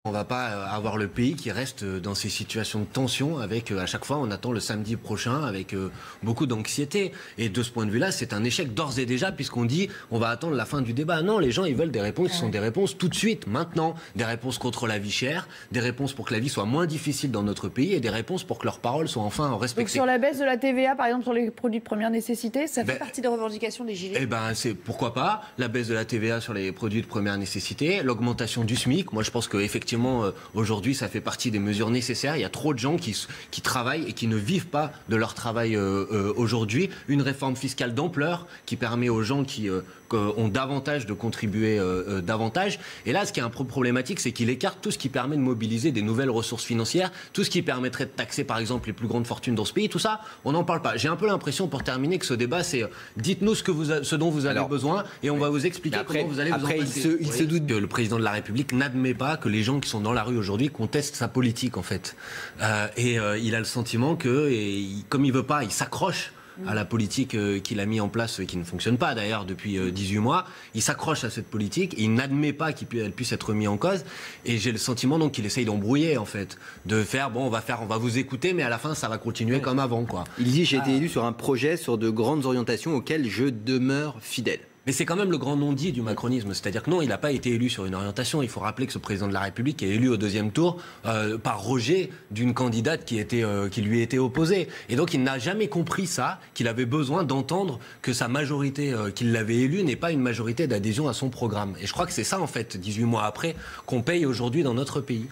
On va pas avoir le pays qui reste dans ces situations de tension avec, à chaque fois, on attend le samedi prochain avec beaucoup d'anxiété. Et de ce point de vue-là, c'est un échec d'ores et déjà, puisqu'on dit on va attendre la fin du débat. Non, les gens, ils veulent des réponses qui sont des réponses tout de suite, maintenant. Des réponses contre la vie chère, des réponses pour que la vie soit moins difficile dans notre pays et des réponses pour que leurs paroles soient enfin respectées. Donc sur la baisse de la TVA, par exemple, sur les produits de première nécessité, ça fait partie des revendications des Gilets? Eh ben, c'est pourquoi pas la baisse de la TVA sur les produits de première nécessité, l'augmentation du SMIC. Moi, je pense qu'effectivement, aujourd'hui, ça fait partie des mesures nécessaires. Il y a trop de gens qui travaillent et qui ne vivent pas de leur travail aujourd'hui. Une réforme fiscale d'ampleur qui permet aux gens qui ont davantage de contribuer davantage. Et là, ce qui est un peu problématique, c'est qu'il écarte tout ce qui permet de mobiliser des nouvelles ressources financières, tout ce qui permettrait de taxer, par exemple, les plus grandes fortunes dans ce pays. Tout ça, on n'en parle pas. J'ai un peu l'impression, pour terminer, que ce débat, c'est dites-nous ce dont vous avez besoin et on va vous expliquer comment vous allez vous en passer. Il se doute que le président de la République n'admet pas que les gens qui sont dans la rue aujourd'hui contestent sa politique, en fait. Il a le sentiment que, comme il veut pas, il s'accroche à la politique qu'il a mis en place, qui ne fonctionne pas d'ailleurs depuis 18 mois. Il s'accroche à cette politique, il n'admet pas qu'elle puisse être mise en cause. Et j'ai le sentiment donc qu'il essaye d'embrouiller, en fait, de faire on va vous écouter, mais à la fin ça va continuer comme avant, quoi. Il dit j'ai été élu sur un projet, sur de grandes orientations auxquelles je demeure fidèle. Mais c'est quand même le grand non-dit du macronisme. C'est-à-dire que non, il n'a pas été élu sur une orientation. Il faut rappeler que ce président de la République est élu au deuxième tour par rejet d'une candidate qui lui était opposée. Et donc il n'a jamais compris ça, qu'il avait besoin d'entendre que sa majorité qui l'avait élu n'est pas une majorité d'adhésion à son programme. Et je crois que c'est ça, en fait, 18 mois après, qu'on paye aujourd'hui dans notre pays.